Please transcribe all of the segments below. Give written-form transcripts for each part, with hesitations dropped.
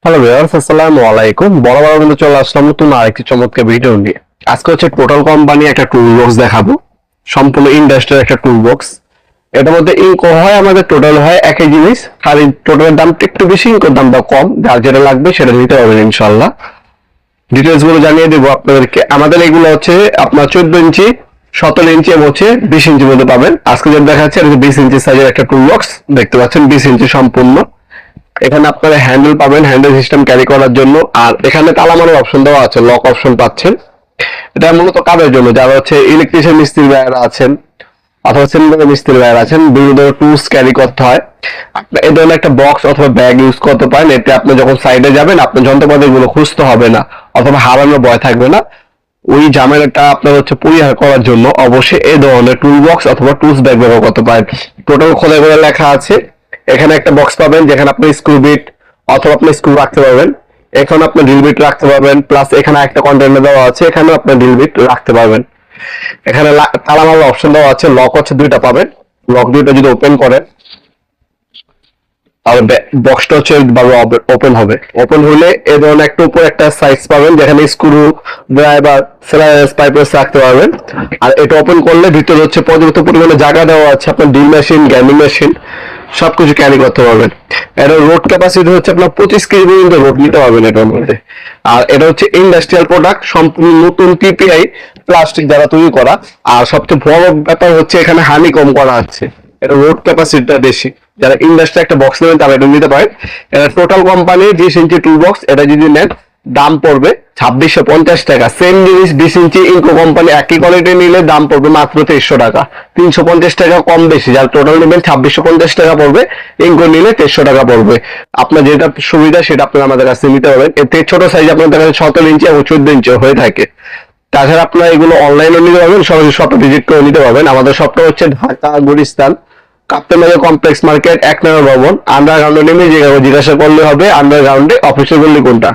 Hello viewers, আসসালামু আলাইকুম। বরাবর কিন্তু চলে আসলাম নতুন আরেকটি চমৎকার ভিডিও নিয়ে। আজকে হচ্ছে টোটাল কোম্পানি একটা টুল বক্স দেখাবো, সম্পূর্ণ ইন্ডাস্ট্রিয়াল একটা টুল বক্স। এটার মধ্যে ইনকো হয় আমাদের, টোটাল হয় একই জিনিস, খালি টোটালের দামটা একটু বেশি, ইনকোর দামটা কম। যার যেটা লাগবে সেটা নিতে পারবেন ইনশাল্লাহ। ডিটেলস গুলো জানিয়ে দেবো আপনাদেরকে। আমাদের এগুলো হচ্ছে আপনার 14 ইঞ্চি, 17 ইঞ্চি এবং হচ্ছে 20 ইঞ্চির মধ্যে পাবেন। আজকে যেটা দেখাচ্ছে এটা 20 ইঞ্চি সাইজের একটা টুল বক্স দেখতে পাচ্ছেন, 20 ইঞ্চি সম্পূর্ণ। এখানে আপনারা হ্যান্ডেল পাবেন, হ্যান্ডেল সিস্টেম ক্যারি করার জন্য। আর এখানে তালা মারার অপশন দেওয়া আছে, লক অপশন পাচ্ছেন। এটা মূলত কাদের জন্য? যারা হচ্ছে ইলেকট্রিশিয়ান মিস্ত্রি ভাইয়েরা আছেন অথবা সিলিন্ডার মিস্ত্রি ভাইয়েরা আছেন, বিভিন্ন ধরনের টুলস ক্যারি করতে হয়, আপনার এই ধরনের একটা বক্স অথবা ব্যাগ ইউজ করতে পারেন। এতে আপনি যখন সাইডে যাবেন আপনার যন্ত্রপাতি গুলো খুঁজতে হবে না অথবা হারানোর ভয় থাকবে না। ওই ঝামেলাটা আপনার হচ্ছে পরিহার করার জন্য অবশ্যই এই ধরনের টুল বক্স অথবা টুলস ব্যাগ ব্যবহার করতে পারেন। টোটাল খোলা করে লেখা আছে। এখানে একটা বক্স পাবেন যেখানে আপনি স্ক্রু বিট অথবা আপনি স্ক্রু রাখতে পারবেন। এখানে আপনি ড্রিল বিট রাখতে পারবেন, প্লাস এখানে একটা কন্টেনার দেওয়া আছে, এখানে আপনি ড্রিল বিট রাখতে পারবেন। এখানে তালা মারার অপশন দেওয়া আছে, লক হচ্ছে দুইটা পাবেন। লক দুইটা যদি ওপেন করেন তাহলে বক্সটা হচ্ছে ভাবে ওপেন হবে। ওপেন হলে এই ধরনের একটা উপর একটা সাইজ পাবেন যেখানে স্ক্রু ড্রাইভার স্লাইস পাইপেস রাখতে পারবেন। আর এটা ওপেন করলে ভিতরে হচ্ছে পর্যাপ্ত পরিমাণে জায়গা দেওয়া আছে, আপনার ড্রিল মেশিন, গ্রাইন্ডিং মেশিন সবকিছু ক্যারি করতে পারবেন। এটা রোড ক্যাপাসিটি হচ্ছে আপনার 25 কেজি পর্যন্ত রোড নিতে পারবেন এটার মধ্যে। আর এটা হচ্ছে ইন্ডাস্ট্রিয়াল প্রোডাক্ট, সম্পূর্ণ নতুন টিপিআই প্লাস্টিক দ্বারা তৈরি করা। আর সবচেয়ে বড় ব্যাপার হচ্ছে এখানে হানি কম করা আছে, এটা রোড ক্যাপাসিটিটা বেশি। যারা ইন্ডাস্ট্রি একটা বক্স নেবেন তারা এটা নিতে পারেন। এটা টোটাল কোম্পানি 20 ইঞ্চি টুল বক্স, এটা যদি নেন দাম পড়বে 2650 টাকা। সেম জিনিস 20 ইঞ্চি ইনকো কোম্পানি একই কোয়ালিটি নিলে দাম পড়বে মাত্র 2300 টাকা, 350 টাকা কম বেশি। যারা টোটাল নেবেন 2650 টাকা পড়বে, ইনকো নিলে 2300 টাকা পড়বে। আপনার যেটা সুবিধা সেটা আপনি আমাদের কাছে নিতে পারবেন। এতে ছোট সাইজ আপনাদের কাছে 17 ইঞ্চি এবং 14 ইঞ্চি হয়ে থাকে। তাছাড়া আপনারা এগুলো অনলাইনে নিতে পারবেন, সরাসরি শপে ভিজিট করে নিতে পারবেন। আমাদের শপটা হচ্ছে ঢাকা গুলিস্তান কাপ্তান বাজার কমপ্লেক্স মার্কেট 1 নম্বর ভবন। আন্ডারগ্রাউন্ডে নেমে জিজ্ঞাসা করলে হবে আন্ডারগ্রাউন্ডে অফিসের গল্লি কোনটা।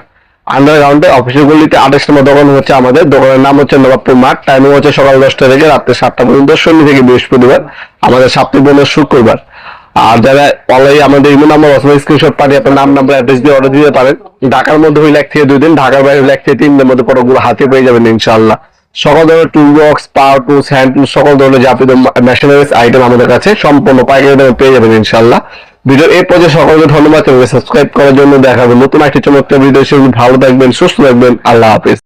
আন্ডারগ্রাউন্ডে অফিসের গল্লিতে 28 নম্বর দোকান হচ্ছে আমাদের। দোকানের নাম হচ্ছে নবাবপুর মাঠ। টাইমিং হচ্ছে সকাল 10টা থেকে রাত্রে 7টা পর্যন্ত, শনি থেকে বৃহস্পতিবার। আমাদের সপ্তাহে বন্ধ শুক্রবার। আর যারা অনলাইনে আমাদের ইমেল নাম্বার অথবা স্ক্রিনশট পাঠিয়ে আপনার নাম, নাম্বার, অ্যাড্রেস দিয়ে অর্ডার দিতে পারেন। ঢাকার মধ্যে হইলে 1 থেকে 2 দিন, ঢাকার বাইরে হইলে 1 থেকে 3 দিনের মধ্যে প্রোডাক্টগুলো হাতে পেয়ে যাবেন ইনশাআল্লাহ। সকল ধরনের টুল বক্স, পাওয়ার টুলস, হ্যান্ড টুলস, সকল ধরনের যাবতীয় মেশিনারিজ আইটেম আমাদের কাছে সম্পূর্ণ পাইকারি দামে পেয়ে যাবেন ইনশাআল্লাহ। ভিডিও এই পর্যায়ে সকলকে ধন্যবাদ, সাবস্ক্রাইব করার জন্য। দেখাবেন নতুন একটি চমৎকার ভিডিও। ভালো থাকবেন, সুস্থ থাকবেন, আল্লাহ হাফেজ।